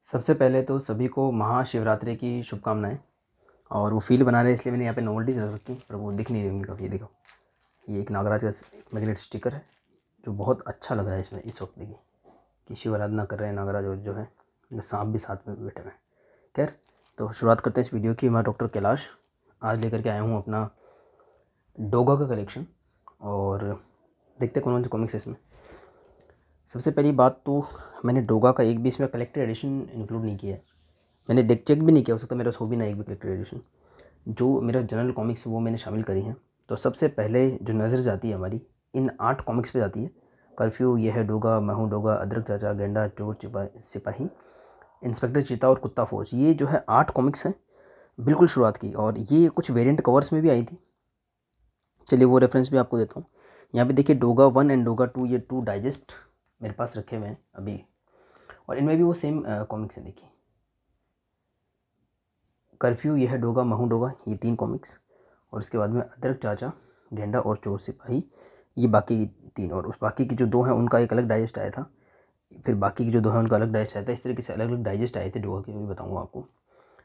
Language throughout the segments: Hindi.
सबसे पहले तो सभी को महाशिवरात्रि की शुभकामनाएं। और वो फील बना रहे हैं इसलिए मैंने यहाँ पे नोवेल्टीज रख रखी, पर वो दिख नहीं रही होंगी काफ़ी। देखो, ये एक नागराज का मैग्नेट स्टिकर है जो बहुत अच्छा लग रहा है इसमें इस वक्त। देखिए कि शिव आराधना कर रहे हैं नागराज, और जो है सांप भी साथ में बैठे हुए हैं। खैर, तो शुरुआत करते हैं इस वीडियो की। मैं डॉक्टर कैलाश आज लेकर के आया हूँ अपना डोगा का कलेक्शन, और देखते कौन कौन से कॉमिक्स है इसमें। सबसे पहली बात तो मैंने डोगा का एक भी इसमें कलेक्टेड एडिशन इंक्लूड नहीं किया है। मैंने चेक भी नहीं किया, हो सकता मेरा हो भी ना एक भी कलेक्टेड एडिशन। जो मेरा जनरल कॉमिक्स है वो मैंने शामिल करी हैं। तो सबसे पहले जो नज़र जाती है हमारी इन 8 कॉमिक्स पे जाती है। कर्फ्यू, यह है डोगा, मैं हूँ डोगा, अदरक चाचा, गेंडा, चोर सिपाही, इंस्पेक्टर चीता और कुत्ता फौज। ये जो है 8 कॉमिक्स हैं बिल्कुल शुरुआत की, और ये कुछ वेरिएंट कवर्स में भी आई थी। चलिए वो रेफरेंस भी आपको देता हूँ। यहाँ पे देखिए डोगा 1 एंड डोगा 2, ये 2 डाइजेस्ट मेरे पास रखे हुए हैं अभी, और इनमें भी वो सेम कॉमिक्स हैं। देखिए कर्फ्यू, यह है डोगा, मैं हूँ डोगा, ये 3 कॉमिक्स, और उसके बाद में अदरक चाचा, गेंडा और चोर सिपाही, ये बाकी 3। और उस बाकी की जो 2 हैं उनका एक अलग डाइजेस्ट आया था, फिर बाकी की जो 2 हैं उनका अलग डाइजेस्ट आया था। इस तरीके से अलग अलग डाइजेस्ट आए थे डोगा के, भी बताऊँगा आपको।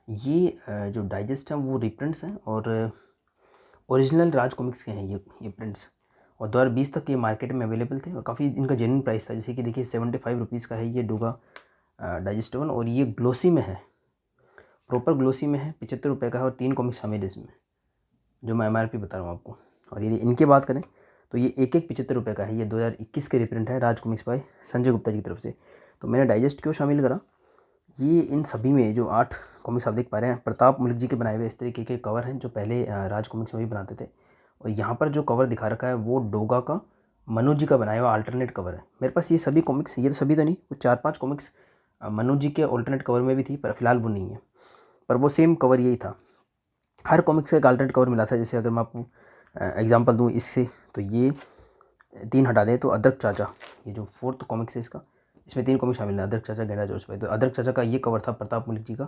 ये जो डाइजेस्ट हैं वो रिप्रिंट्स हैं, और ओरिजिनल राज कॉमिक्स के हैं ये प्रिंट्स। और 2020 तक ये मार्केट में अवेलेबल थे, और काफ़ी इनका जेन्युइन प्राइस था। जैसे कि देखिए 75 रुपीज़ का है ये डोगा डाइजेस्ट 1, और ये ग्लोसी में है, प्रॉपर ग्लोसी में है, 75 रुपये का है, और 3 कॉमिक्स शामिल है इसमें, जो मैं MRP बता रहा हूँ आपको। और यदि इनकी बात करें तो ये एक 75 रुपये का है। ये 2021 के रिप्रिंट है राज कॉमिक्स बाय संजय गुप्ता जी की तरफ से। तो मैंने डाइजेस्ट क्यों शामिल करा, ये इन सभी में जो 8 कॉमिक्स आप देख पा रहे हैं, प्रताप मुल्क जी के बनाए हुए इस तरीके के कवर हैं, जो पहले राज कॉमिक्स में भी बनाते थे। और यहाँ पर जो कवर दिखा रखा है वो डोगा का मनोज जी का बनाया हुआ अल्टरनेट कवर है। मेरे पास ये सभी कॉमिक्स, ये तो सभी तो नहीं, कुछ 4-5 कॉमिक्स मनोज जी के अल्टरनेट कवर में भी थी, पर फिलहाल वो नहीं है। पर वो सेम कवर यही था, हर कॉमिक्स का एक अल्टरनेट कवर मिला था। जैसे अगर मैं आपको एग्जांपल दूँ इससे, तो ये 3 हटा दें तो अदरक चाचा, ये जो 4th कॉमिक्स है इसका, इसमें 3 कॉमिक्स शामिल है, अदरक चाचा, गेंडा, चोर सिपाही। तो अदरक चाचा का ये कवर था प्रताप मुल्क जी का,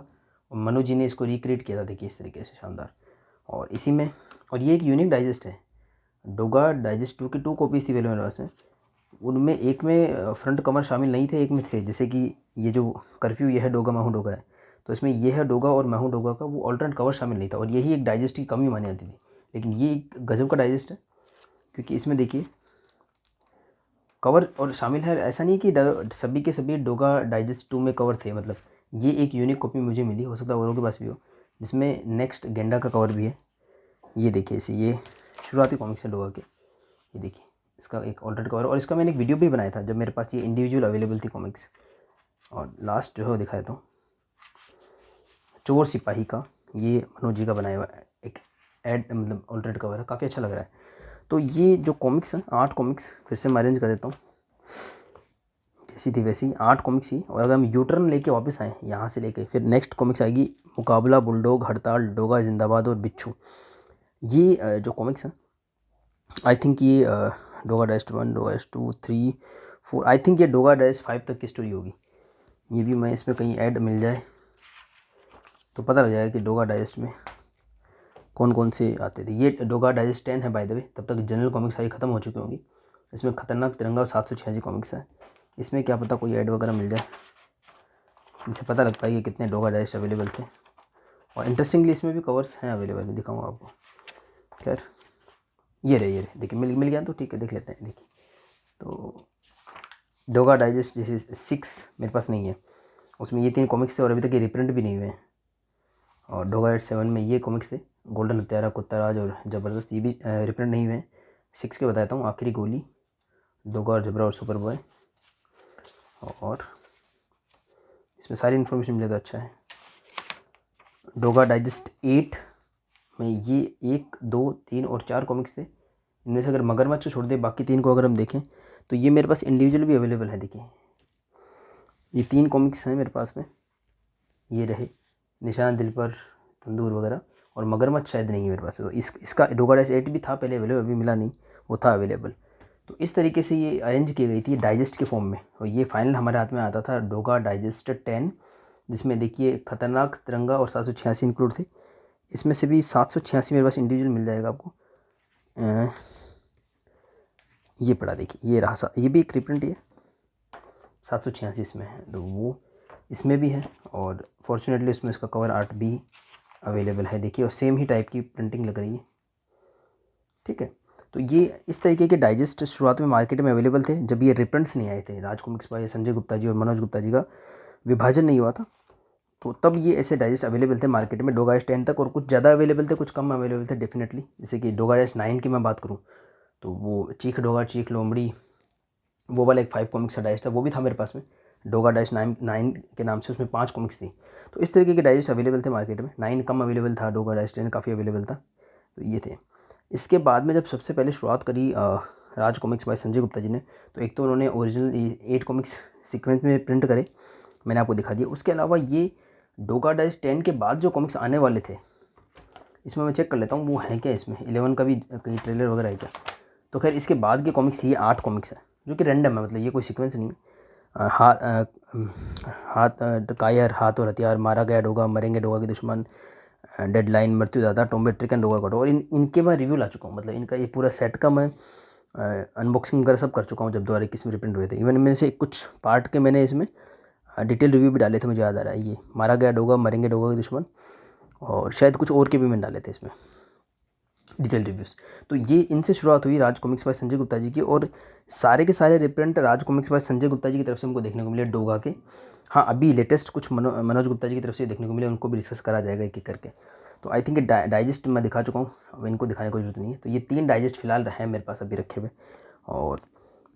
और मनोज जी ने इसको रिक्रिएट किया था। देखिए इस तरीके से शानदार, और इसी में, और ये एक यूनिक डाइजेस्ट है। डोगा डाइजेस्ट 2 की 2 कॉपीज़ थी मेरे पास में, उनमें एक में फ्रंट कवर शामिल नहीं थे, एक में थे। जैसे कि ये जो कर्फ्यू, ये है डोगा, मैं हूँ डोगा है, तो इसमें ये है डोगा और मैं हूँ डोगा का वो ऑल्टरनेट कवर शामिल नहीं था, और यही एक डाइजेस्ट की कमी मानी जाती थी। लेकिन ये एक गजब का डाइजेस्ट है, क्योंकि इसमें देखिए कवर और शामिल है। ऐसा नहीं कि सभी के सभी डोगा डाइजेस्ट 2 में कवर थे, मतलब ये एक यूनिक कॉपी मुझे मिली, हो सकता है औरों के पास भी हो, जिसमें नेक्स्ट गेंडा का कवर भी है। ये देखिए इसे, ये शुरुआती कॉमिक्स है डोगा के, ये देखिए इसका एक ऑल्टरनेट कवर, और इसका मैंने एक वीडियो भी बनाया था जब मेरे पास ये इंडिविजुअल अवेलेबल थी कॉमिक्स। और लास्ट जो है वो दिखा देता हूँ, चोर सिपाही का, ये मनोज जी का बनाया हुआ एक मतलब ऑल्टरनेट कवर है, काफ़ी अच्छा लग रहा है। तो ये जो कॉमिक्स हैं 8 कॉमिक्स, फिर से मैं अरेंज कर देता हूँ, जैसी थी वैसी 8 कॉमिक्स ही। और अगर हम यूटर्न लेके वापस आएँ यहाँ से लेके, फिर नेक्स्ट कॉमिक्स आएगी मुकाबला, बुलडॉग, हड़ताल, डोगा जिंदाबाद और बिच्छू। ये जो कॉमिक्स हैं, आई थिंक ये Doga dash 1, Doga dash 2, 3, 4, I think ये डोगा डैश 5 तक की स्टोरी होगी। ये भी मैं इसमें कहीं ऐड मिल जाए तो पता लग जाएगा कि डोगा डाइजेस्ट में कौन कौन से आते थे। ये डोगा डाइजेस्ट 10 है बाय द वे, तब तक जनरल कॉमिक्स सारी ख़त्म हो चुकी होंगी। इसमें खतरनाक तिरंगा और 786 कॉमिक्स है। इसमें क्या पता कोई ऐड वगैरह मिल जाए जिससे पता लग पाए कि कितने डोगा डाइजेस्ट अवेलेबल थे। और इंटरेस्टिंगली इसमें भी कवर्स हैं अवेलेबल, मैं दिखाऊंगा आपको। खैर ये रहे देखिए, मिल गया तो ठीक है, देख लेते हैं। देखिए तो डोगा डाइजेस्ट जैसे 6 मेरे पास नहीं है, उसमें ये 3 कॉमिक्स थे, और अभी तक ये रिप्रिंट भी नहीं हुए हैं। और डोगा एट 7 में ये कॉमिक्स थे, गोल्डन हत्यारा, कुत्ता राज और ज़बरदस्त, ये भी रिप्रिंट नहीं हुए हैं। 6 के बताता हूँ, आखिरी गोली, डोगा और जबरा और सुपर बॉय। और इसमें सारी इन्फॉर्मेशन मिले तो अच्छा है। डोगा डाइजेस्ट 8 में ये 1, 2, 3 और 4 कॉमिक्स थे। इनमें से अगर मगरमच्छ को छोड़ दे बाकी 3 को अगर हम देखें तो ये मेरे पास इंडिविजुअल भी अवेलेबल है। देखिए ये 3 कॉमिक्स हैं मेरे पास में, ये रहे निशान दिल पर, तंदूर वगैरह, और मगरमच्छ शायद नहीं है मेरे पास। तो इसका डोगा डैश 8 भी था पहले अवेलेबल, अभी मिला नहीं, वो था अवेलेबल। तो इस तरीके से ये अरेंज की गई थी डाइजेस्ट के फॉर्म में, और ये फाइनल हमारे हाथ में आता था डोगा डाइजेस्ट 10, जिसमें देखिए खतरनाक तिरंगा और 786 इंक्लूड थे। इसमें से भी 786 मेरे पास इंडिविजुअल मिल जाएगा आपको। ये पड़ा देखिए, ये रहा ये भी एक रिप्रिंट है 786 इसमें है, तो वो इसमें भी है और फॉर्चुनेटली इसमें इसका कवर आर्ट भी अवेलेबल है देखिए, और सेम ही टाइप की प्रिंटिंग लग रही है। ठीक है, तो ये इस तरीके के डाइजेस्ट शुरुआत में मार्केट में अवेलेबल थे जब ये रिप्रिंट्स नहीं आए थे, राज कॉमिक्स बाय संजय गुप्ता जी और मनोज गुप्ता जी का विभाजन नहीं हुआ था, तो तब ये ऐसे डाइजेस्ट अवेलेबल थे मार्केट में डोगा डैश 10 तक, और कुछ ज़्यादा अवेलेबल थे, कुछ कम अवेलेबल थे डेफिनेटली। जैसे कि डोगा डैश 9 की मैं बात करूँ तो वो चीख डोगा चीख लोमड़ी वो वाला एक 5 कॉमिक्स का डाइजेस्ट था, वो भी था मेरे पास में, डोगा डैश 9 के नाम से, उसमें 5 कॉमिक्स थी। तो इस तरीके के डाइजेस्ट अवेलेबल थे मार्केट में, 9 कम अवेलेबल था, डोगा डैश 10 काफ़ी अवेलेबल था, तो ये थे। इसके बाद में जब सबसे पहले शुरुआत करी राज कॉमिक्स बाय संजय गुप्ता जी ने, तो एक तो उन्होंने ओरिजिनल 8 कॉमिक्स सीक्वेंस में प्रिंट करे, मैंने आपको दिखा दिया। उसके अलावा ये डोगा डैश 10 के बाद जो कॉमिक्स आने वाले थे, इसमें मैं चेक कर लेता हूँ वो है क्या, इसमें 11 का भी कहीं ट्रेलर वगैरह है क्या। तो खैर इसके बाद के कॉमिक्स ये 8 कॉमिक्स है जो कि रैंडम है, मतलब ये कोई सीक्वेंस नहीं है। हाथ कायर, हाथ और हथियार, मारा गया डोगा, मरेंगे डोगा के दुश्मन, deadline, Mrityudaata, टॉम्बे trick and Doga कटो, और इनके मैं रिव्यू ला चुका हूँ, मतलब इनका ये पूरा सेट का मैं अनबॉक्सिंग वगैरह सब कर चुका हूँ जब 2021 में रिप्रिंट हुए थे। इवन इनमें से कुछ पार्ट के मैंने इसमें डिटेल रिव्यू भी डाले थे, मुझे याद आ रहा है, ये मारा गया डोगा, मरेंगे डोगा के दुश्मन, और शायद कुछ और के भी मैंने डाले थे इसमें डिटेल रिव्यूज़। तो ये इनसे शुरुआत हुई राज कॉमिक्स बाय संजय गुप्ता जी की, और सारे के सारे reprint Raj Comics by Sanjay Gupta ji की तरफ से हमको देखने को मिले डोगा के। हाँ, अभी लेटेस्ट कुछ मनोज गुप्ता जी की तरफ से देखने को मिले, उनको भी डिस्कस करा जाएगा एक एक करके। तो आई थिंक डाइजेस्ट मैं दिखा चुका हूँ, अब इनको दिखाने की जरूरत नहीं है। तो ये 3 डाइजेस्ट फिलहाल है मेरे पास अभी रखे हुए, और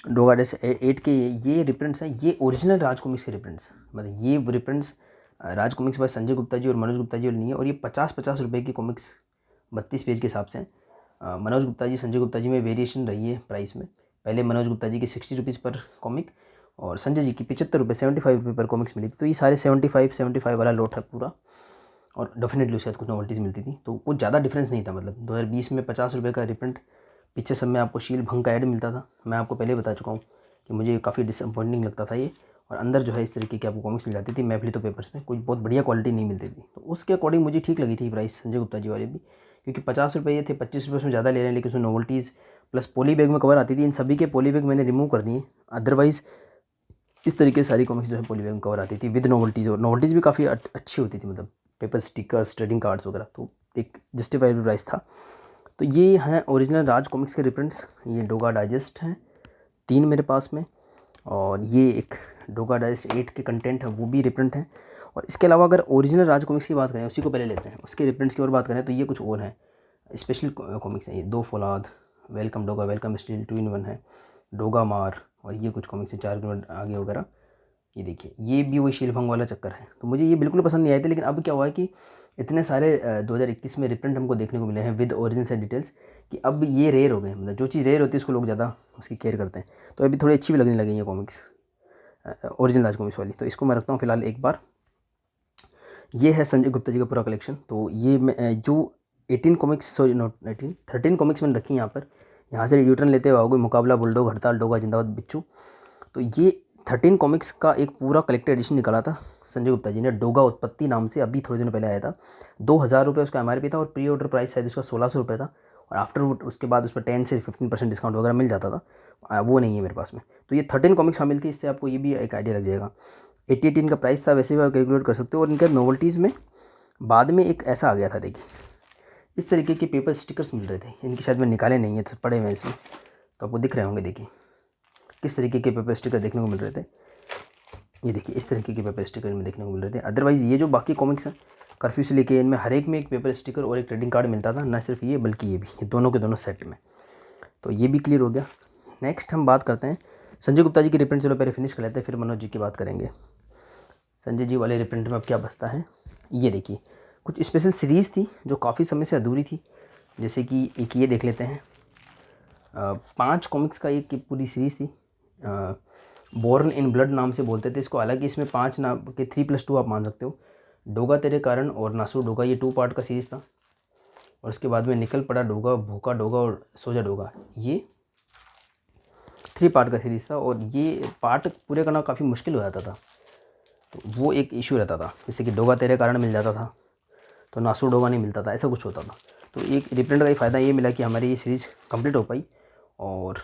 डोगा डैश 8 के ये रिप्रिंट्स हैं, ये ओरिजिनल राज कॉमिक्स के रिप्रिंट्स, मतलब ये reprints Raj Comics by Sanjay Gupta ji और मनोज गुप्ता जी वाली नहीं है, और ये 50-50 रुपये की कॉमिक्स 32 पेज के हिसाब से हैं। मनोज गुप्ता जी संजय गुप्ता जी में वेरिएशन रही है प्राइस में, पहले मनोज गुप्ता जी की 60 रुपीज़ पर कॉमिक और संजय जी की 75 रुपये 75 रुपये पर कॉमिक्स मिली थी। तो ये सारे 75 वाला लोट है पूरा, और डेफिनेटली उसके साथ कुछ नॉवल्टीज़ मिलती थी, तो कुछ ज़्यादा डिफरेंस नहीं था। मतलब 2020 में 50 रुपये का रिप्रिंट, पीछे सब में आपको शील भंग का ऐड मिलता था, मैं आपको पहले बता चुका हूँ कि मुझे काफ़ी डिसअपॉइंटिंग लगता था ये, और अंदर जो है इस तरीके की आपको कॉमिक्स मिल जाती थी मैफली तो पेपर्स में, कुछ बहुत बढ़िया क्वालिटी नहीं मिलती थी। तो उसके अकॉर्डिंग मुझे ठीक लगी थी प्राइस संजय गुप्ता जी वाली भी, क्योंकि 50 रुपये ये थे, 25 रुपये उसमें ज़्यादा ले रहे हैं, लेकिन उसमें नोवल्टीज़ प्लस पोली बैग में कवर आती थी। इन सभी के पोली बैग मैंने रिमूव कर दिए, अदरवाइज़ इस तरीके से सारी कॉमिक्स जो है पोली बैग में कवर आती थी विद नोवल्टीज़, और नोवल्टीज़ भी काफ़ी अच्छी होती थी, मतलब पेपर स्टिकर्स, ट्रेडिंग कार्ड्स वगैरह, तो एक जस्टिफाइबल प्राइस था। तो ये हैं ओरिजिनल राज कॉमिक्स के रिप्रिंट्स, ये डोगा डाइजेस्ट हैं 3 मेरे पास में, और ये एक डोगा डाइजेस्ट 8 के कंटेंट है वो भी रिप्रिंट हैं। और इसके अलावा अगर ओरिजिनल राज कॉमिक्स की बात करें, उसी को पहले लेते हैं, उसके रिप्रिंट्स की और बात करें तो ये कुछ और हैं, स्पेशल कॉमिक्स हैं ये, 2 Faulad, welcome Doga, welcome steel, 2 in 1 है, डोगा मार, और ये कुछ कॉमिक्स हैं 4 किलोमीटर आगे वगैरह। ये देखिए ये भी वही शीलभंग वाला चक्कर है, तो मुझे ये बिल्कुल पसंद नहीं आए थे। लेकिन अब क्या हुआ है कि इतने सारे 2021 में रिप्रिंट हमको देखने को मिले हैं विद ओरिजिन से डिटेल्स, कि अब ये रेयर हो गए, मतलब जो चीज़ रेयर होती है उसको लोग ज़्यादा उसकी केयर करते हैं। तो अभी थोड़ी अच्छी भी लगने लगी है कॉमिक्स, ओरिजिनल राज कॉमिक्स वाली, तो इसको मैं रखता हूँ फिलहाल एक बार। ये है संजय गुप्ता जी का पूरा कलेक्शन। तो ये मैं जो 18 कॉमिक्स, सॉरी नॉट 18, 13 कॉमिक्स मैंने रखी हैं यहाँ पर, यहाँ से यूटर्न लेते हुए आओगे, मुकाबला, बुलडॉग, हड़ताल, डोगा, जिंदाबाद, बिच्छू। तो ये 13 कॉमिक्स का एक पूरा कलेक्टेड एडिशन निकाला था संजय गुप्ता जी ने, डोगा उत्पत्ति नाम से, अभी थोड़े दिनों पहले आया था। 2000 रुपये उसका MRP था, और प्री ऑर्डर प्राइस शायद उसका 1600 रुपये था, और आफ्टर उसके बाद उस पर 10 से 15% डिस्काउंट वगैरह मिल जाता था, वो नहीं है मेरे पास में। तो ये 13 कॉमिक्स शामिल थी, इससे आपको ये भी एक आइडिया लग जाएगा। 80 का प्राइस था, वैसे भी आप कैलकुलेट कर सकते हो। और इनके नोवल्टीज़ में बाद में एक ऐसा आ गया था, देखिए इस तरीके के पेपर स्टिकर्स मिल रहे थे, इनकी शायद मैं निकाले नहीं है तो पड़े हुए हैं इसमें, तो आपको दिख रहे होंगे, देखिए किस तरीके के पेपर स्टिकर देखने को मिल रहे थे। ये देखिए इस तरीके के पेपर स्टिकर में देखने को मिल रहे थे। अदरवाइज़ ये जो बाकी कॉमिक्स हैं कर्फ्यू से लेके, इनमें हर एक में एक पेपर स्टिकर और एक ट्रेडिंग कार्ड मिलता था, ना सिर्फ ये बल्कि ये भी, ये दोनों के दोनों सेट में। तो ये भी क्लियर हो गया। नेक्स्ट हम बात करते हैं संजय गुप्ता जी की रिप्रिंट, चलो पहले फिनिश कर लेते हैं, फिर मनोज जी की बात करेंगे। संजय जी वाले रिप्रिंट में अब क्या बचता है, ये देखिए कुछ स्पेशल सीरीज़ थी जो काफ़ी समय से अधूरी थी, जैसे कि एक ये देख लेते हैं, 5 कॉमिक्स का एक पूरी सीरीज़ थी, बॉर्न इन ब्लड नाम से बोलते थे इसको, हालांकि इसमें 5 नाम के 3+2 आप मान सकते हो। डोगा तेरे कारण और नासू डोगा, ये 2 पार्ट का सीरीज़ था। और उसके बाद में निकल पड़ा डोगा, भूखा डोगा और सोजा डोगा, ये 3 पार्ट का सीरीज़ था। और ये पार्ट पूरे करना काफ़ी मुश्किल हो जाता था, तो वो एक इशू रहता था, जैसे कि डोगा तेरे कारण मिल जाता था तो नासू डोगा नहीं मिलता था, ऐसा कुछ होता था। तो एक रिप्रिंट का ही फ़ायदा ये मिला कि हमारी ये सीरीज़ कंप्लीट हो पाई, और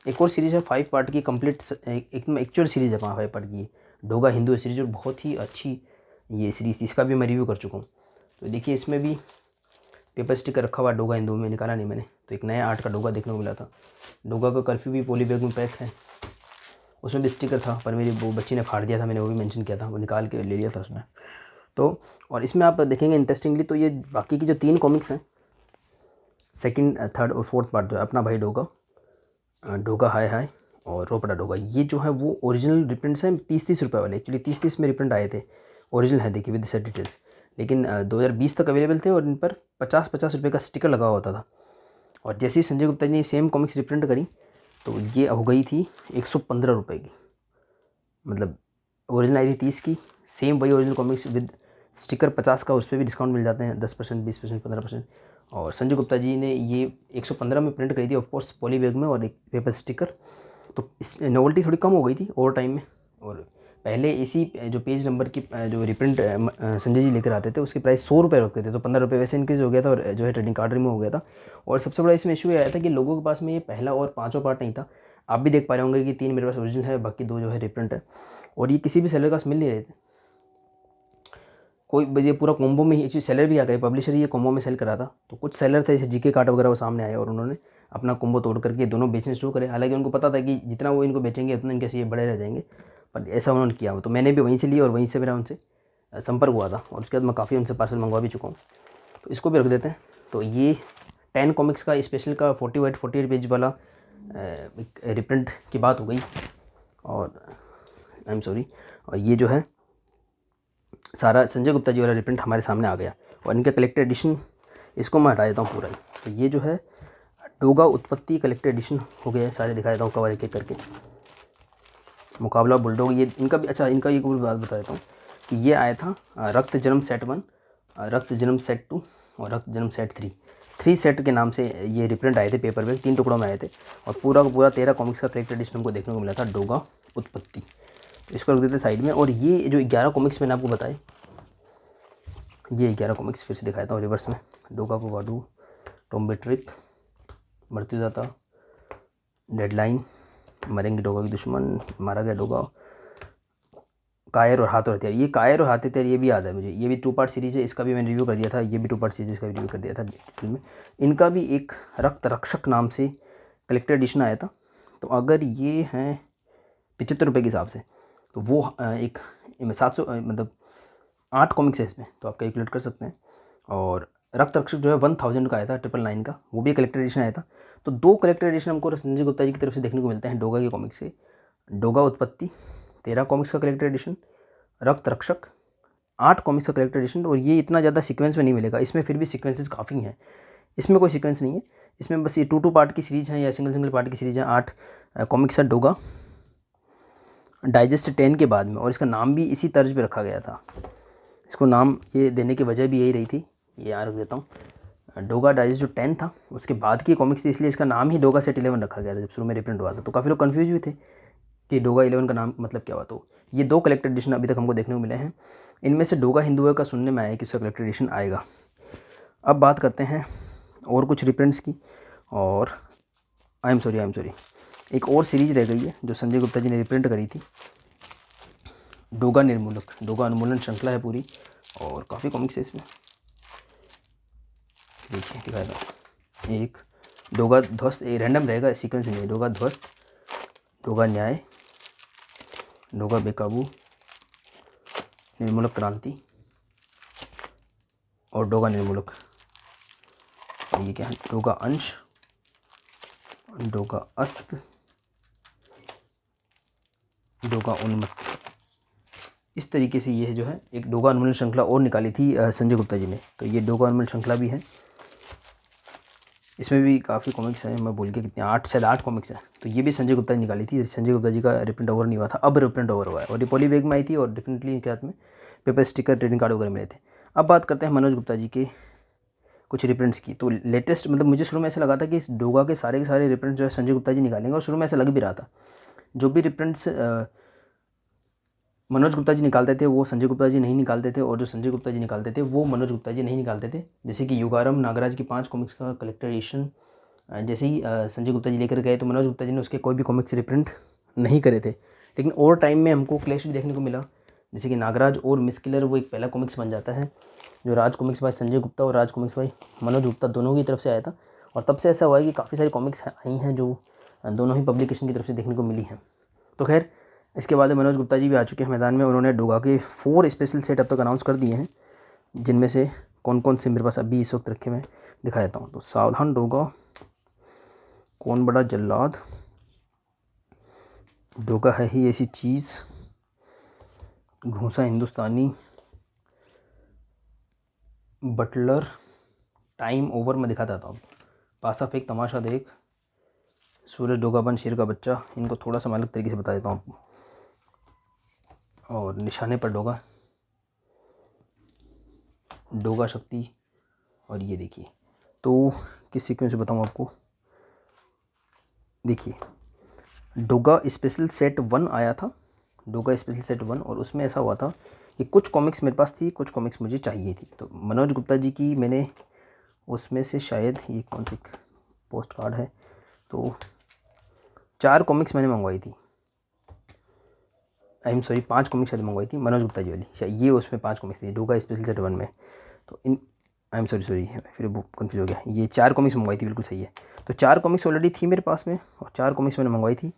एक और सीरीज़ है 5 पार्ट की कंप्लीट, एकदम एक्चुअल सीरीज़ है 5 पार्ट की, डोगा हिंदू सीरीज़, और बहुत ही अच्छी ये सीरीज़ थी, इसका भी मैं रिव्यू कर चुका हूँ। तो देखिए इसमें भी पेपर स्टिकर रखा हुआ डोगा हिंदू में, निकाला नहीं मैंने, तो एक नया आर्ट का डोगा देखने को मिला था। डोगा का कर्फ्यू भी पॉली बैग में पैक है, उसमें भी स्टिकर था पर मेरी वो बच्ची ने फाड़ दिया था, मैंने वो भी मेंशन किया था, वो निकाल के ले लिया था उसने। तो और इसमें आप देखेंगे इंटरेस्टिंगली, तो ये बाकी की जो 3 कॉमिक्स हैं, सेकंड, थर्ड और फोर्थ पार्ट जो है, अपना भाई डोगा, डोगा हाय हाय और रोपड़ा डोगा, ये जो है वो ओरिजिनल रिप्रिंट्स हैं 30-30 रुपये वाले। एक्चुअली 30-30 में रिप्रिंट आए थे, ओरिजिनल है देखिए विद सेट डिटेल्स, लेकिन 2020 तक अवेलेबल थे और इन पर 50-50 रुपये का स्टिकर लगा होता था। और जैसे ही संजय गुप्ता जी ने सेम कॉमिक्स रिप्रिंट करी तो ये हो गई थी 115 रुपये की, मतलब ओरिजिनल आई थी 30 की, सेम वही ओरिजिनल कॉमिक्स विद स्टिकर 50 का, उस पर भी डिस्काउंट मिल जाते हैं 10%, 20%, 15%। और संजय गुप्ता जी ने ये 115 में प्रिंट करी थी, ऑफकोर्स पॉली बैग में और एक पेपर स्टिकर। तो इस नोवेल्टी थोड़ी कम हो गई थी ओवर टाइम में। और पहले इसी जो पेज नंबर की जो रिप्रिंट संजय जी लेकर आते थे उसकी प्राइस 100 रुपये रखते थे, तो 15 रुपये वैसे इंक्रीज़ हो गया था और जो है ट्रेडिंग कार्ड रिमूव हो गया था। और सबसे बड़ा इसमें इशू ये आया था कि लोगों के पास में ये पहला और 5वां पार्ट नहीं था। आप भी देख पा रहे होंगे कि 3 मेरे पास ओरिजिनल है, बाकी 2 जो है रिप्रिंट है, और ये किसी भी सेलर के पास मिल नहीं रहे थे। कोई ये पूरा कॉम्बो में ही, एक्चुअली सेलर भी आ गए, पब्लिशर ये कॉम्बो में सेल करा था, तो कुछ सेलर थे जैसे जीके कार्ड वगैरह वो सामने आए और उन्होंने अपना कॉम्बो तोड़ करके दोनों बेचने शुरू करे। हालांकि उनको पता था कि जितना वो इनको बेचेंगे उतना इनके ये बड़े रह जाएंगे, पर ऐसा उन्होंने किया। तो मैंने भी वहीं से ली और वहीं से मेरा उनसे संपर्क हुआ था, और उसके बाद मैं काफ़ी उनसे पार्सल मंगवा भी चुका हूँ। तो इसको भी रख देते हैं। तो ये 10 कॉमिक्स का स्पेशल का 48 पेज वाला रिप्रिंट की बात हो गई, और आई एम सॉरी, और ये जो है सारा संजय गुप्ता जी वाला रिप्रिंट हमारे सामने आ गया। और इनका कलेक्टर एडिशन, इसको मैं हटा देता हूँ पूरा ही। तो ये जो है डोगा उत्पत्ति कलेक्टर एडिशन हो गया है, सारे दिखा देता हूँ कवर एक एक करके। मुकाबला बुलडॉग, ये इनका भी, अच्छा इनका एक और बात बता देता हूँ कि ये आया था रक्त जन्म सेट 1, रक्त जन्म सेट 2 और रक्त जन्म सेट 3 सेट के नाम से ये रिप्रिंट आए थे, पेपर में 3 टुकड़ों में आए थे, और पूरा का पूरा 13 कॉमिक्स का कलेक्टर एडिशन हमको देखने को मिला था डोगा उत्पत्ति। तो इसको रख देते साइड में। और ये जो 11 कॉमिक्स मैंने आपको बताए, ये 11 कॉमिक्स फिर से दिखाता हूँ रिवर्स में। डोगा को वाडू, टॉम्बे ट्रिक, मृत्युदाता, डेडलाइन, मरेंगे डोगा के दुश्मन, मारा गया डोगा, कायर और हाथ और हथियार। ये कायर और हाथ हथियार ये भी याद है मुझे, ये भी 2 पार्ट सीरीज़ है, इसका भी मैंने रिव्यू कर दिया था। ये भी 2 पार्ट सीरीज़ का रिव्यू कर दिया था डिटेल में। इनका भी एक रक्त रक्षक नाम से कलेक्टर एडिशन आया था। तो अगर ये हैं 75 रुपये के हिसाब से, तो वो एक 700 मतलब 8 कॉमिक्स है इसमें, तो आप कैलकुलेट कर सकते हैं। और रक्त रक्षक जो है 1000 का आया था, 999 का, वो भी कलेक्टर एडिशन आया था। तो 2 कलेक्टर एडिशन हमको संजय गुप्ता जी की तरफ से देखने को मिलते हैं डोगा के कॉमिक्स के। डोगा उत्पत्ति 13 कॉमिक्स का कलेक्टर एडिशन, रक्त रक्षक 8 कॉमिक्स का कलेक्टर एडिशन। और ये इतना ज़्यादा सीक्वेंस में नहीं मिलेगा, इसमें फिर भी सीक्वेंसेस काफ़ी हैं, इसमें कोई सीक्वेंस नहीं है। इसमें बस ये 2 पार्ट की सीरीज़ है या सिंगल पार्ट की सीरीज़ है। 8 कॉमिक्स है डोगा डाइजेस्ट 10 के बाद में, और इसका नाम भी इसी तर्ज पे रखा गया था। इसको नाम ये देने की वजह भी यही रही थी, ये यहाँ रख देता हूँ। डोगा डाइजेस्ट जो 10 था उसके बाद की कॉमिक्स थी, इसलिए इसका नाम ही डोगा सेट 11 रखा गया था जब शुरू में रिप्रिंट हुआ था। तो काफ़ी लोग कन्फ्यूज हुए थे कि डोगा 11 का नाम मतलब क्या हुआ। तो ये 2 कलेक्टर एडिशन अभी तक हमको देखने को मिले हैं। इनमें से डोगा हिंदुआ का सुनने में आया कि उसका कलेक्टर एडिशन आएगा। अब बात करते हैं और कुछ रिप्रिंट्स की। और आई एम सॉरी, एक और सीरीज़ रह गई है जो संजय गुप्ता जी ने रिप्रिंट करी थी, डोगा निर्मूलक। डोगा उन्मूलन श्रृंखला है पूरी, और काफ़ी कॉमिक्स है इसमें, देखिए दिखाएगा। एक डोगा ध्वस्त, ये रैंडम रहेगा, सीक्वेंस नहीं है। डोगा ध्वस्त, डोगा न्याय, डोगा बेकाबू, निर्मूलक क्रांति और डोगा निर्मूलक। ये क्या है, डोगा अंश, डोगा अस्त्र, डोगा उन्मत्त। इस तरीके से ये जो है एक डोगा उन्मूलन श्रृंखला और निकाली थी संजय गुप्ता जी ने। तो ये डोगा उन्मूलन श्रृंखला भी है, इसमें भी काफ़ी कॉमिक्स हैं, मैं बोल के कितने 8 शायद 8 कॉमिक्स हैं। तो ये भी संजय गुप्ता ने निकाली थी। संजय गुप्ता जी का रिप्रिंट ओवर नहीं हुआ था, अब रिप्रिंट ओवर हुआ है, और ये पॉली बैग में आई थी और डेफिनेटली इनके हाथ में पेपर स्टिकर ट्रेडिंग कार्ड वगैरह मिले थे। अब बात करते हैं मनोज गुप्ता जी के कुछ रिप्रिंट्स की। तो लेटेस्ट, मतलब मुझे शुरू में ऐसा लगा था कि इस डोगा के सारे रिप्रिंट्स जो है संजय गुप्ता जी निकालेंगे, और शुरू में ऐसा लग भी रहा था। जो भी रिप्रिंट्स मनोज गुप्ता जी निकालते थे वो संजय गुप्ता जी नहीं निकालते थे, और जो संजय गुप्ता जी निकालते थे वो मनोज गुप्ता जी नहीं निकालते थे। जैसे कि युगारम नागराज की 5 कॉमिक्स का कलेक्टर एडिशन, जैसे ही संजय गुप्ता जी लेकर गए तो मनोज गुप्ता जी ने उसके कोई भी कॉमिक्स रिप्रिंट नहीं करे थे। लेकिन और टाइम में हमको क्लैश भी देखने को मिला, जैसे कि नागराज और मिस किलर वो एक पहला कॉमिक्स बन जाता है जो राज कॉमिक्स बाय संजय गुप्ता और राज कॉमिक्स बाय मनोज गुप्ता दोनों की तरफ से आया था। और तब से ऐसा हुआ है कि काफ़ी सारी कॉमिक्स आई हैं जो दोनों ही पब्लिकेशन की तरफ से देखने को मिली हैं। तो खैर इसके बाद मनोज गुप्ता जी भी आ चुके हैं मैदान में। उन्होंने डोगा के 4 स्पेशल सेट अब तक अनाउंस कर दिए हैं, जिनमें से कौन कौन से मेरे पास अभी इस वक्त रखे मैं दिखा देता हूँ। तो सावधान डोगा, कौन बड़ा जल्लाद, डोगा है ही ऐसी चीज़, घूसा हिंदुस्तानी, बटलर, टाइम ओवर में दिखा देता हूँ, पासा फेंक तमाशा देख, सूरज डोगाबन शेर का बच्चा, इनको थोड़ा सा मैं अलग तरीके से बता देता हूँ आपको, और निशाने पर डोगा, डोगा शक्ति, और ये देखिए। तो किस सीक्वेंस से बताऊँ आपको, देखिए डोगा स्पेशल सेट 1 आया था, डोगा स्पेशल सेट 1, और उसमें ऐसा हुआ था कि कुछ कॉमिक्स मेरे पास थी, कुछ कॉमिक्स मुझे चाहिए थी। तो मनोज गुप्ता जी की मैंने उसमें से शायद ये कौन सी पोस्ट कार्ड है, तो 4 कॉमिक्स मैंने मंगवाई थी, आई एम सॉरी 5 कॉमिक्स शायद मंगवाई थी मनोज गुप्ता जी वाली, शायद ये उसमें 5 कॉमिक्स थी डोगा स्पेशल सेट 1 में। तो इन आई एम सॉरी फिर बुक कन्फ्यूज हो गया, ये 4 कॉमिक्स मंगवाई थी, बिल्कुल सही है। तो 4 कॉमिक्स ऑलरेडी थी मेरे पास में, और 4 कॉमिक्स मैंने मंगवाई थी,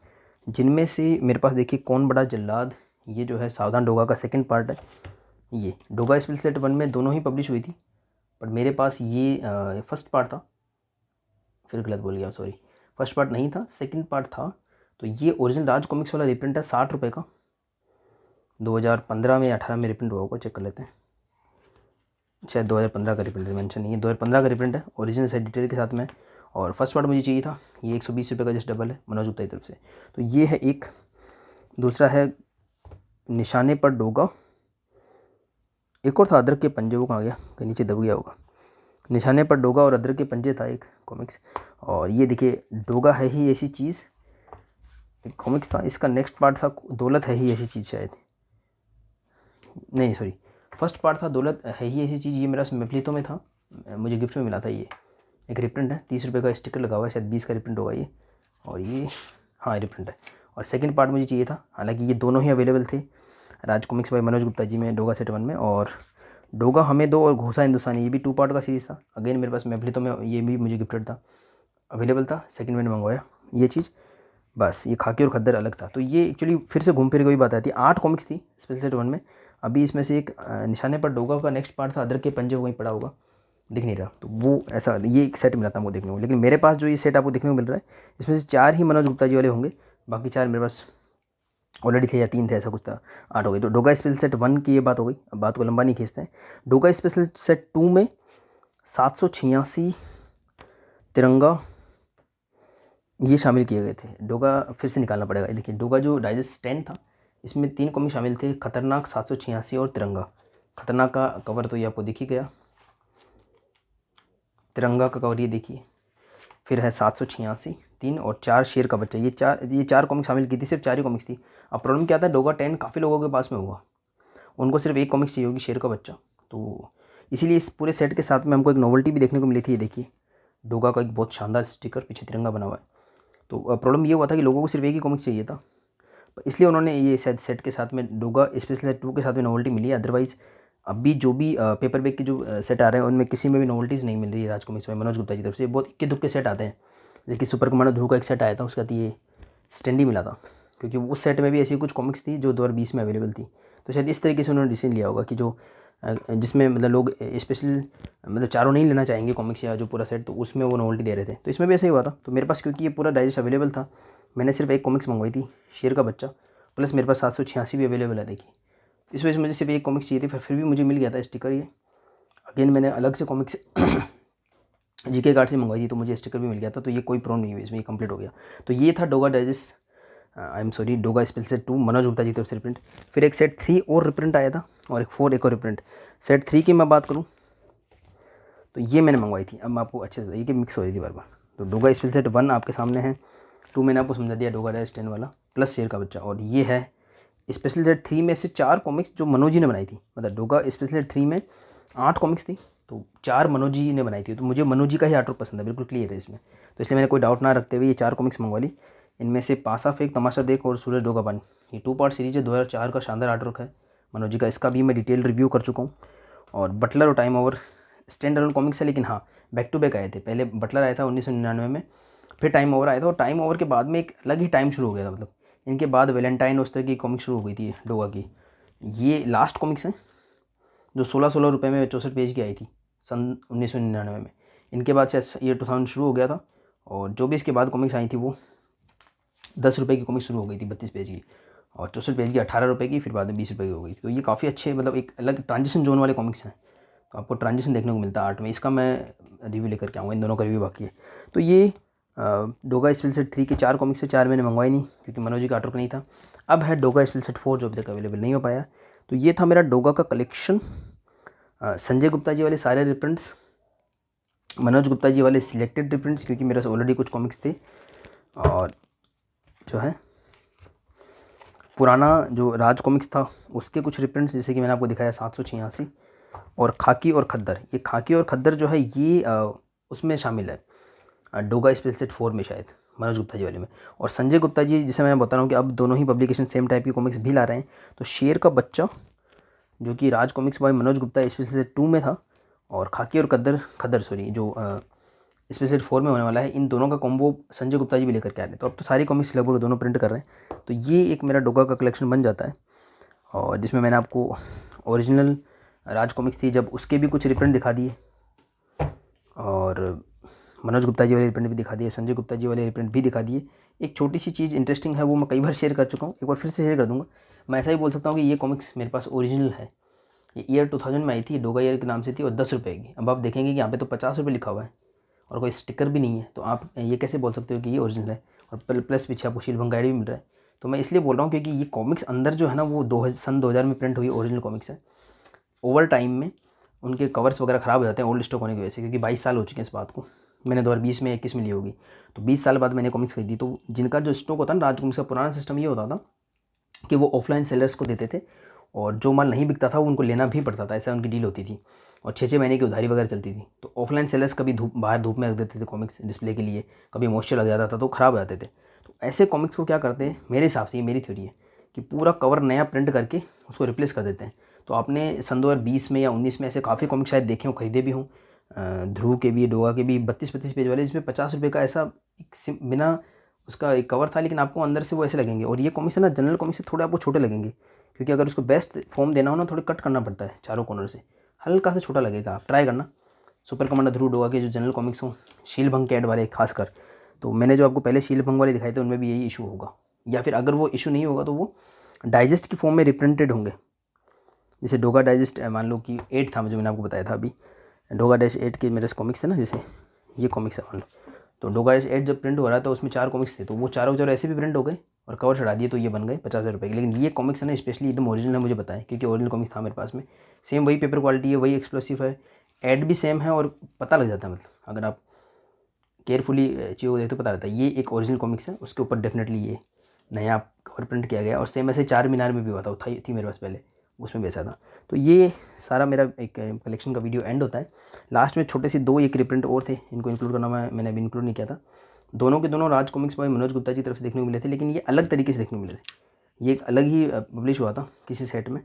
जिनमें से मेरे पास देखिए कौन बड़ा जल्लाद, ये जो है सावधान डोगा का सेकंड पार्ट है। ये डोगा स्पेशल सेट 1 में दोनों ही पब्लिश हुई थी, पर मेरे पास ये फर्स्ट पार्ट था, फिर गलत बोल गया सॉरी, फर्स्ट पार्ट नहीं था, सेकंड पार्ट था। तो ये ओरिजिनल राज कॉमिक्स वाला रिप्रिंट है 60 रुपये का, 2015 में 18 में रिप्रिंट हुआ होगा, चेक कर लेते हैं, शायद 2015 का रिप्रिंट मेंशन नहीं है, 2015 का रिप्रिंट है ओरिजिनल सेट डिटेल के साथ में। और फर्स्ट पार्ट मुझे चाहिए था, ये 120 रुपये का जस्ट डबल है मनोज गुप्ता की तरफ से। तो ये है एक, दूसरा है निशाने पर डोगा, एक और था अदरक के पंजे, वो कहाँ गया, कहीं नीचे दब गया होगा, निशाने पर डोगा और अदरक के पंजे था एक कॉमिक्स। और ये देखिए डोगा है ही ऐसी चीज़, एक कॉमिक्स था, इसका नेक्स्ट पार्ट था दौलत है ही ऐसी चीज़, शायद नहीं सॉरी, फर्स्ट पार्ट था दौलत है ही ऐसी चीज़, ये मेरा मेफलितो में था, मुझे गिफ्ट में मिला था। ये एक रिप्रिंट है, 30 रुपये का स्टिकर लगा हुआ है, शायद 20 का रिप्रिंट होगा ये, और ये हाँ रिप्रिंट है। और सेकंड पार्ट मुझे चाहिए था, हालांकि ये दोनों ही अवेलेबल थे राज कॉमिक्स बाय मनोज गुप्ता जी में, डोगा सेट 1 में, और डोगा हमें दो और घूसा हिंदुस्तानी, ये भी 2 पार्ट का सीरीज़ था, अगेन मेरे पास मेफलितो में ये भी मुझे गिफ्टेड था, अवेलेबल था, सेकंड मैंने मंगवाया ये चीज़। बस ये खाकी और खद्दर अलग था। तो ये एक्चुअली फिर से घूम फिर के वही बात आती है, 8 कॉमिक्स थी स्पेशल सेट 1 में, अभी इसमें से एक निशाने पर डोगा का नेक्स्ट पार्ट था अदरक के पंजे, वहीं पड़ा होगा, दिख नहीं रहा, तो वो ऐसा ये एक सेट मिला था हमको देखने को। लेकिन मेरे पास जो ये सेट आपको देखने को मिल रहा है, इसमें से 4 ही मनोज गुप्ता जी वाले होंगे, बाकी 4 मेरे पास ऑलरेडी थे या 3 थे, ऐसा कुछ था, 8 हो गई। तो डोगा स्पेशल सेट 1 की ये बात हो गई, अब बात को लंबा नहीं खींचते हैं। डोगा स्पेशल सेट 2 में 786 तिरंगा ये शामिल किए गए थे। डोगा फिर से निकालना पड़ेगा, देखिए डोगा जो डाइजेस्ट 10 था, इसमें 3 कॉमिक शामिल थे, खतरनाक, 786 और तिरंगा। खतरनाक का कवर तो ये आपको दिख ही गया, तिरंगा का कवर ये देखिए, फिर है 786, 3 और 4 शेर का बच्चा, ये चार कॉमिक शामिल की थी, सिर्फ 4 ही कॉमिक्स थी। अब प्रॉब्लम क्या था, डोगा 10 काफ़ी लोगों के पास में हुआ, उनको सिर्फ एक कॉमिक्स चाहिए होगी शेर का बच्चा, तो इसीलिए इस पूरे सेट के साथ में हमको एक नोवेल्टी भी देखने को मिली थी। ये देखिए डोगा का एक बहुत शानदार स्टिकर, पीछे तिरंगा बना हुआ है। तो प्रॉब्लम ये हुआ था कि लोगों को सिर्फ एक ही कॉमिक्स चाहिए था, इसलिए उन्होंने ये शायद सेट के साथ में डोगा स्पेशल सेट 2 के साथ में नोवेल्टी मिली है। अदरवाइज़ अभी जो भी पेपर बैग के जो सेट आ रहे हैं उनमें किसी में भी नोवेल्टीज़ नहीं मिल रही है राज कॉमिक्स में मनोज गुप्ता की तरफ से, बहुत इक्के दुक्के सेट आते हैं। जैसे कि सुपर कमांडो ध्रुव का एक सेट आया था, उसके बाद ये स्टैंडी मिला था, क्योंकि उस सेट में भी ऐसी कुछ कॉमिक्स थी जो 2020 में अवेलेबल थी। तो शायद इस तरीके से उन्होंने डिसीजन लिया होगा कि जो जिसमें मतलब लोग स्पेशल मतलब चारों नहीं लेना चाहेंगे कॉमिक्स या जो पूरा सेट, तो उसमें वो नोवेल्टी दे रहे थे। तो इसमें भी ऐसा ही हुआ था। तो मेरे पास क्योंकि ये पूरा डाइजेस्ट अवेलेबल था, मैंने सिर्फ एक कॉमिक्स मंगवाई थी शेर का बच्चा, प्लस मेरे पास 786 भी अवेलेबल है। देखिए इस वजह से मुझे सिर्फ एक कॉमिक्स चाहिए थी, फिर भी मुझे मिल गया था स्टिकर। ये अगेन मैंने अलग से कॉमिक्स जीके कार्ड से मंगवाई थी, तो मुझे स्टिकर भी मिल गया था, तो ये कोई प्रॉब्लम नहीं हुई, इसमें ये कंप्लीट हो गया। तो ये था Doga digest I am sorry Doga special set 2 Manoj Gupta ji की तरफ से रिप्रिंट। फिर एक सेट 3 और रिप्रिंट आया था, और एक 4 एक और रिप्रिंट। सेट 3 की मैं बात करूँ तो ये मैंने मंगवाई थी, अब मैं आपको अच्छे से, ये मिक्स हो रही थी बार बार। तो डोगा स्पेशल सेट 1 आपके सामने है, 2 मैंने आपको समझा दिया डोगा डाइजेस्ट 10 वाला प्लस शेर का बच्चा, और ये है स्पेशल सेट 3 में से 4 कॉमिक्स जो मनोज जी ने बनाई थी। मतलब डोगा स्पेशल सेट 3 में 8 कॉमिक्स थी, तो 4 मनोज जी ने बनाई थी, तो मुझे मनोज जी का ही आर्ट वर्क पसंद है, बिल्कुल क्लियर है इसमें। तो इसलिए मैंने कोई डाउट ना रखते हुए ये 4 कॉमिक्स मंगवा ली। इनमें से पासा फेंक, तमाशा देख और सूरज डोगाबान, ये 2 पार्ट सीरीज है, 2004 का शानदार आर्ट वर्क है मनोज जी का। इसका भी मैं डिटेल रिव्यू कर चुका हूँ। और बटलर और time over stand alone comics है, लेकिन हाँ बैक टू बैक आए थे। पहले बटलर आया था 1999 में, फिर टाइम ओवर आया था, और टाइम ओवर के बाद में एक अलग ही टाइम शुरू हो गया था। मतलब इनके बाद वैलेंटाइन उस तरह की कॉमिक्स शुरू हो गई थी डोगा की। ये लास्ट कॉमिक्स हैं जो 16-16 रुपये में 64 पेज की आई थी सन 1999 में। इनके बाद से ये 2000 शुरू हो गया था, और जो भी इसके बाद कॉमिक्स आई थी वो 10 रुपये की कॉमिक्स शुरू हो गई थी 32 पेज की, और 64 पेज की 18 रुपये की, फिर बाद में 20 रुपये की हो गई थी। तो ये काफ़ी अच्छे, मतलब एक अलग ट्रांजिशन जोन वाले कॉमिक्स हैं, तो आपको ट्रांजिशन देखने को मिलता है आर्ट में। इसका मैं रिव्यू लेकर के आऊँगा, इन दोनों का रिव्यू बाकी है। तो ये डोगा स्पेल सेट 3 के 4 कॉमिक्स से 4 मैंने मंगवाई नहीं, क्योंकि मनोज जी का आर्ट वर्क नहीं था। अब है डोगा स्पेल सेट 4 जो अभी तक अवेलेबल नहीं हो पाया। तो ये था मेरा डोगा का कलेक्शन। संजय गुप्ता जी वाले सारे रिप्रिंट्स, मनोज गुप्ता जी वाले सिलेक्टेड रिप्रिंट्स, क्योंकि मेरे से ऑलरेडी कुछ कॉमिक्स थे, और जो है पुराना जो राज कॉमिक्स था उसके कुछ रिप्रिंट्स, जैसे कि मैंने आपको दिखाया 786, और खाकी और खद्दर। ये खाकी और खद्दर जो है ये उसमें शामिल है डोगा स्पेल सेट 4 में शायद, मनोज गुप्ता जी वाले में। और संजय गुप्ता जी, जिसे मैं बता रहा हूँ कि अब दोनों ही पब्लिकेशन सेम टाइप की कॉमिक्स भी ला रहे हैं। तो शेर का बच्चा जो कि Raj Comics by Manoj Gupta special set 2 में था, और खाकी और खद्दर सॉरी जो स्पेल सेट 4 में होने वाला है, इन दोनों का कॉम्बो संजय गुप्ता जी भी लेकर के आ रहे हैं। तो अब तो सारी कॉमिक्स लगभग दोनों प्रिंट कर रहे हैं। तो ये एक मेरा डोगा का कलेक्शन बन जाता है, और जिसमें मैंने आपको ओरिजिनल राज कॉमिक्स थी जब उसके भी कुछ रिप्रिंट दिखा दिए, और मनोज गुप्ता जी वाले रिप्रिंट भी दिखा दिए, संजय गुप्ता जी वाले रिप्रिंट भी दिखा दिए। एक छोटी सी चीज़ इंटरेस्टिंग है, वो मैं कई बार शेयर कर चुका हूँ, एक बार फिर से शेयर कर दूँगा। मैं ऐसा ही बोल सकता हूँ कि ये कॉमिक्स मेरे पास ओरिजिनल है। ये ईयर 2000 में आई थी, डोगा ईयर के नाम से थी, और 10 रुपये की। अब आप देखेंगे कि यहाँ पे तो 50 रुपये लिखा हुआ है और कोई स्टिकर भी नहीं है, तो आप ये कैसे बोल सकते हो कि ये ओरिजिनल है। और प्लस पीछे आपको शीलभंग गाइड भी मिल रहा है। तो मैं इसलिए बोल रहा हूँ क्योंकि ये कॉमिक्स अंदर जो है ना वो सन 2000 में प्रिंट हुई ओरिजिनल कॉमिक्स है। ओवर टाइम में उनके कवर्स वगैरह ख़राब हो जाते हैं ओल्ड स्टॉक होने की वजह से, क्योंकि 22 साल हो चुके हैं इस बात को। मैंने 2020 में 21 में ली होगी, तो 20 साल बाद मैंने कॉमिक्स खरीदी। तो जिनका जो स्टॉक होता है ना राज कॉमिक्स का, पुराना सिस्टम ये होता था कि वो ऑफलाइन सेलर्स को देते थे, और जो माल नहीं बिकता था वो उनको लेना भी पड़ता था, ऐसा उनकी डील होती थी। और 6-6 महीने की उधारी वगैरह चलती थी। तो ऑफलाइन सेलर्स कभी बाहर धूप में रख देते थे कॉमिक्स डिस्प्ले के लिए, कभी मॉइस्चर लग जाता था तो ख़राब हो जाते थे। तो ऐसे कॉमिक्स को क्या करते हैं, मेरे हिसाब से, ये मेरी थ्योरी है, कि पूरा कवर नया प्रिंट करके उसको रिप्लेस कर देते हैं। तो आपने सन 2020 में या 19 में ऐसे काफ़ी कॉमिक्स शायद देखे हों, खरीदे भी हों, ध्रुव के भी, डोगा के भी, 32-32 पेज वाले, जिसमें 50 रुपये का ऐसा बिना उसका एक कवर था, लेकिन आपको अंदर से वो ऐसे लगेंगे। और ये कॉमिक्स है ना, जनरल कॉमिक्स से थोड़े आपको छोटे लगेंगे, क्योंकि अगर उसको बेस्ट फॉर्म देना हो ना, थोड़े कट करना पड़ता है चारों कॉर्नर से, हल्का सा छोटा लगेगा। आप ट्राई करना सुपर कमांडर ध्रुव डोगा के जो जनरल कॉमिक्स हों, शीलभंग कैड वाले खासकर। तो मैंने जो आपको पहले शीलभंग वाले दिखाए थे उनमें भी यही इशू होगा, या फिर अगर वो इशू नहीं होगा तो वो डाइजेस्ट की फॉर्म में रिप्रिंटेड होंगे। जैसे डोगा डाइजेस्ट मान लो कि 8 था, जो मैंने आपको बताया था अभी, डोगा डैश 8 के मेरे कॉमिक्स थे ना, जैसे ये कॉमिक्स है मान लो, तो डोगा डैश 8 जब प्रिंट हो रहा था उसमें 4 कॉमिक्स थे, तो वो चारों चारों ऐसे भी प्रिंट हो गए और कवर चढ़ा दिए, तो ये बन गए 50,000 रुपये के। लेकिन ये कॉमिक्स है ना स्पेशली एकदम ओरिजिनल है, मुझे पता है, क्योंकि ओरिजिनल कॉमिक्स था मेरे पास में। सेम वही पेपर क्वालिटी है, वही एक्सप्लोसिव है, एड भी सेम है, और पता लग जाता है, मतलब अगर आप केयरफुली चीज़ों को देखते तो पता रहता है ये एक ओरिजिनल कॉमिक्स है। उसके ऊपर डेफिनेटली ये नया कवर प्रिंट किया गया, और सेम ऐसे चार मीनार में भी हुआ था, थी मेरे पास पहले, उसमें बेचा था। तो ये सारा मेरा एक कलेक्शन का वीडियो एंड होता है। लास्ट में छोटे से 2 एक रिप्रिंट और थे, इनको इंक्लूड करना मैंने अभी इंक्लूड नहीं किया था। दोनों के दोनों राज कॉमिक्स बाय मनोज गुप्ता की तरफ से देखने को मिले थे, लेकिन ये अलग तरीके से देखने को मिले थे। ये एक अलग ही पब्लिश हुआ था किसी सेट में।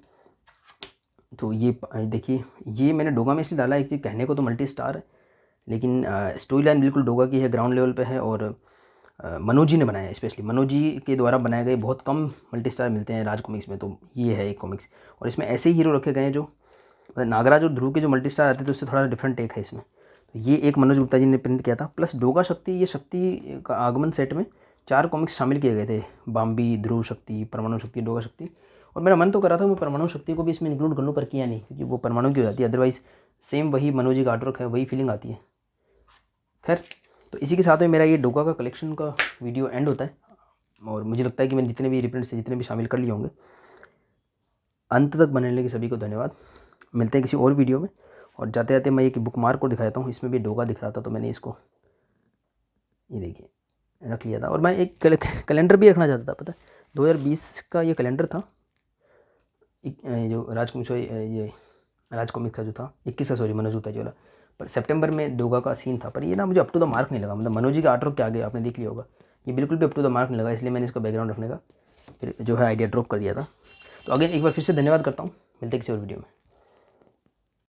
तो ये देखिए, ये मैंने डोगा में इसलिए डाला है कि कहने को तो मल्टी स्टार है, लेकिन स्टोरी लाइन बिल्कुल डोगा की है, ग्राउंड लेवल पे है, और मनोज जी ने बनाया है। स्पेशली मनोज जी के द्वारा बनाए गए बहुत कम मल्टी स्टार मिलते हैं राज कॉमिक्स में, तो ये है एक कॉमिक्स। और इसमें ऐसे ही हीरो रखे गए हैं जो नागराज और ध्रुव के जो मल्टी स्टार आते थे उससे थोड़ा डिफरेंट टेक है इसमें। तो ये एक मनोज गुप्ता जी ने प्रिंट किया था, प्लस डोगा शक्ति, ये शक्ति का आगमन सेट में 4 कॉमिक्स शामिल किए गए थे, बाम्बी, ध्रुव शक्ति, परमाणु शक्ति, डोगा शक्ति। और मेरा मन तो कर रहा था मैं परमाणु शक्ति को भी इसमें इंक्लूड कर लूँ, पर किया नहीं, क्योंकि वो परमाणु की हो जाती है, अदरवाइज सेम वही मनोज जी का आर्टवर्क है, वही फीलिंग आती है। खैर, तो इसी के साथ में मेरा ये डोगा का कलेक्शन का वीडियो एंड होता है, और मुझे लगता है कि मैंने जितने भी रिप्रिंट्स से जितने भी शामिल कर लिए होंगे। अंत तक बने रहने के सभी को धन्यवाद। मिलते हैं किसी और वीडियो में। और जाते जाते मैं एक बुक मार्क को दिखाता हूँ, इसमें भी डोगा दिख रहा था, तो मैंने इसको, ये देखिए, रख लिया था। और मैं एक कैलेंडर भी रखना चाहता था, पता है, 2020 का ये कैलेंडर था, जो राजकुमार ये राज कॉमिक्स का जो था, 21 का, सॉरी, मनोज गुप्ता जी वाला। पर सितंबर में डोगा का सीन था, पर ये ना मुझे अप टू द मार्क नहीं लगा। मतलब मनोज जी का आर्ट वर्क के आगे आपने देख लिया होगा, ये बिल्कुल भी अप टू द मार्क नहीं लगा, इसलिए मैंने इसको बैकग्राउंड रखने का फिर जो है आइडिया ड्रॉप कर दिया था। तो अगेन एक बार फिर से धन्यवाद करता हूँ, मिलते हैं किसी और वीडियो में।